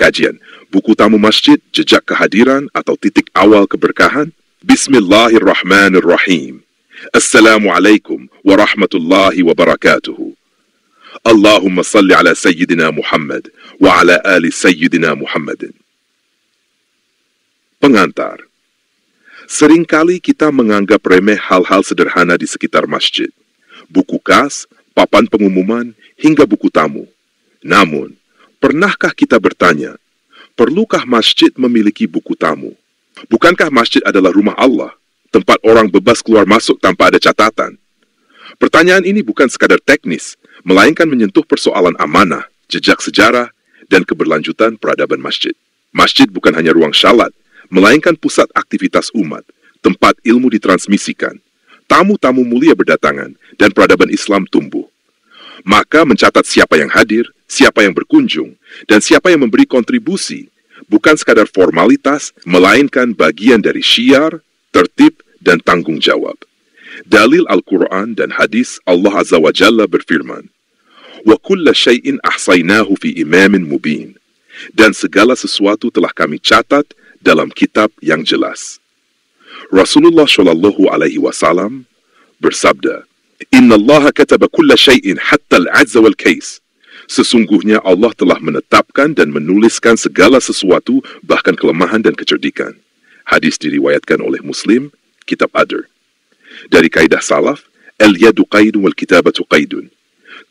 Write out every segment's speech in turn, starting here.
kajian Buku Tamu Masjid, Jejak Kehadiran atau Titik Awal Keberkahan. Bismillahirrahmanirrahim. Assalamualaikum warahmatullahi wabarakatuh. Allahumma salli ala Sayyidina Muhammad wa ala ali Sayyidina Muhammadin. Pengantar. Seringkali kita menganggap remeh hal-hal sederhana di sekitar masjid. Buku kas, papan pengumuman, hingga buku tamu. Namun, pernahkah kita bertanya, perlukah masjid memiliki buku tamu? Bukankah masjid adalah rumah Allah, tempat orang bebas keluar masuk tanpa ada catatan? Pertanyaan ini bukan sekadar teknis, melainkan menyentuh persoalan amanah, jejak sejarah, dan keberlanjutan peradaban masjid. Masjid bukan hanya ruang syalat, melainkan pusat aktivitas umat, tempat ilmu ditransmisikan, tamu-tamu mulia berdatangan, dan peradaban Islam tumbuh. Maka mencatat siapa yang hadir, siapa yang berkunjung, dan siapa yang memberi kontribusi, bukan sekadar formalitas, melainkan bagian dari syiar, tertib, dan tanggung jawab. Dalil Al-Quran dan hadis Allah Azza wa Jalla berfirman, "Wa kulla syai'in ahsaynahu fi imamin mubin." Dan segala sesuatu telah kami catat dalam kitab yang jelas. Rasulullah Shallallahu Alaihi Wasallam bersabda, "Inna Allah kataba kulla syai'in hatta al-'azza wal kais." Sesungguhnya Allah telah menetapkan dan menuliskan segala sesuatu, bahkan kelemahan dan kecerdikan. Hadis diriwayatkan oleh Muslim, Kitab Adr. Dari kaidah salaf, al-yadu qaidun wal kitabatu qaidun.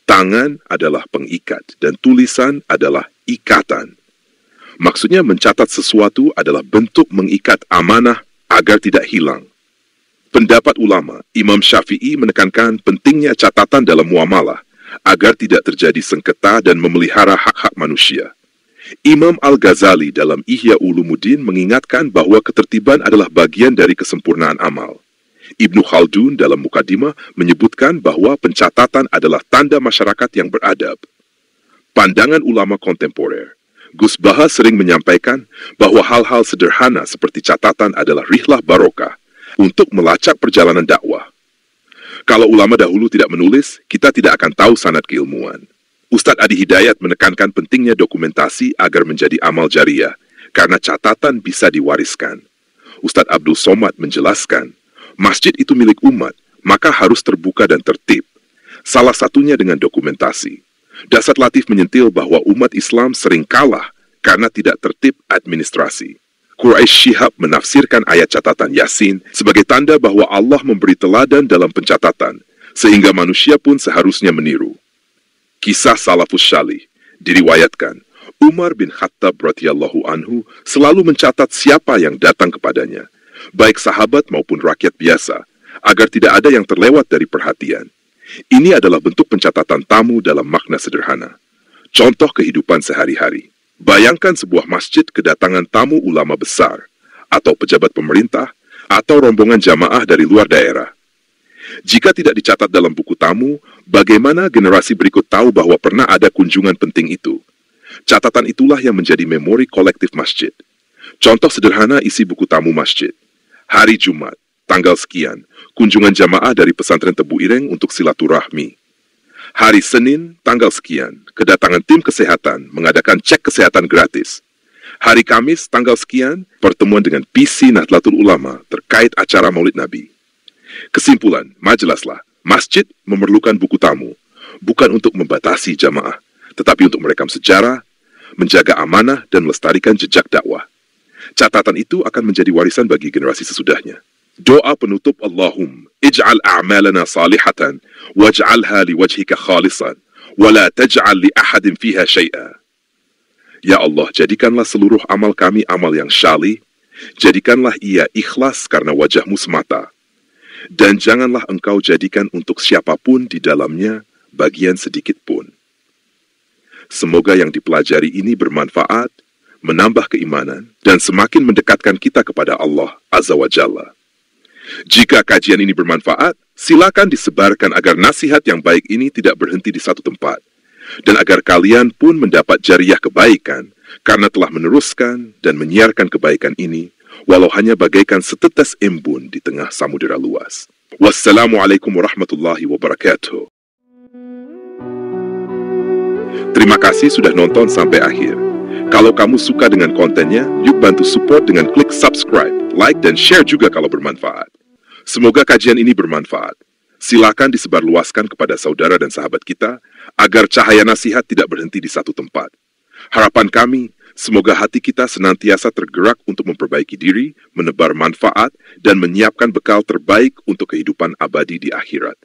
Tangan adalah pengikat dan tulisan adalah ikatan. Maksudnya mencatat sesuatu adalah bentuk mengikat amanah agar tidak hilang. Pendapat ulama, Imam Syafi'i menekankan pentingnya catatan dalam muamalah agar tidak terjadi sengketa dan memelihara hak-hak manusia. Imam Al-Ghazali dalam Ihya Ulumuddin mengingatkan bahwa ketertiban adalah bagian dari kesempurnaan amal. Ibnu Khaldun dalam Mukadimah menyebutkan bahwa pencatatan adalah tanda masyarakat yang beradab. Pandangan ulama kontemporer, Gus Baha sering menyampaikan bahwa hal-hal sederhana seperti catatan adalah rihlah barokah untuk melacak perjalanan dakwah. Kalau ulama dahulu tidak menulis, kita tidak akan tahu sanad keilmuan. Ustadz Adi Hidayat menekankan pentingnya dokumentasi agar menjadi amal jariah, karena catatan bisa diwariskan. Ustadz Abdul Somad menjelaskan, masjid itu milik umat, maka harus terbuka dan tertib. Salah satunya dengan dokumentasi. Dasar Latif menyentil bahwa umat Islam sering kalah karena tidak tertib administrasi. Quraish Shihab menafsirkan ayat catatan Yasin sebagai tanda bahwa Allah memberi teladan dalam pencatatan, sehingga manusia pun seharusnya meniru. Kisah Salafus Syalih diriwayatkan, Umar bin Khattab radhiyallahu anhu selalu mencatat siapa yang datang kepadanya, baik sahabat maupun rakyat biasa, agar tidak ada yang terlewat dari perhatian. Ini adalah bentuk pencatatan tamu dalam makna sederhana. Contoh kehidupan sehari-hari. Bayangkan sebuah masjid kedatangan tamu ulama besar, atau pejabat pemerintah, atau rombongan jamaah dari luar daerah. Jika tidak dicatat dalam buku tamu, bagaimana generasi berikut tahu bahwa pernah ada kunjungan penting itu? Catatan itulah yang menjadi memori kolektif masjid. Contoh sederhana isi buku tamu masjid. Hari Jumat, tanggal sekian, kunjungan jamaah dari pesantren Tebu Ireng untuk silaturahmi. Hari Senin, tanggal sekian, kedatangan tim kesehatan mengadakan cek kesehatan gratis. Hari Kamis, tanggal sekian, pertemuan dengan PC Nahdlatul Ulama terkait acara Maulid Nabi. Kesimpulan, majelaslah, masjid memerlukan buku tamu, bukan untuk membatasi jamaah, tetapi untuk merekam sejarah, menjaga amanah, dan melestarikan jejak dakwah. Catatan itu akan menjadi warisan bagi generasi sesudahnya. Doa penutup Allahum, ij'al a'malana salihatan, waj'alha liwajhika khalisan, wa la taj'al li ahadin fiha syai'a. Ya Allah, jadikanlah seluruh amal kami amal yang syalih, jadikanlah ia ikhlas karena wajahmu semata, dan janganlah engkau jadikan untuk siapapun di dalamnya bagian sedikit pun. Semoga yang dipelajari ini bermanfaat, menambah keimanan, dan semakin mendekatkan kita kepada Allah Azza wa Jalla. Jika kajian ini bermanfaat, silakan disebarkan agar nasihat yang baik ini tidak berhenti di satu tempat, dan agar kalian pun mendapat jariah kebaikan, karena telah meneruskan dan menyiarkan kebaikan ini, walau hanya bagaikan setetes embun di tengah samudera luas. Wassalamualaikum warahmatullahi wabarakatuh. Terima kasih sudah nonton sampai akhir. Kalau kamu suka dengan kontennya, yuk bantu support dengan klik subscribe, like, dan share juga kalau bermanfaat. Semoga kajian ini bermanfaat. Silakan disebarluaskan kepada saudara dan sahabat kita, agar cahaya nasihat tidak berhenti di satu tempat. Harapan kami, semoga hati kita senantiasa tergerak untuk memperbaiki diri, menebar manfaat, dan menyiapkan bekal terbaik untuk kehidupan abadi di akhirat.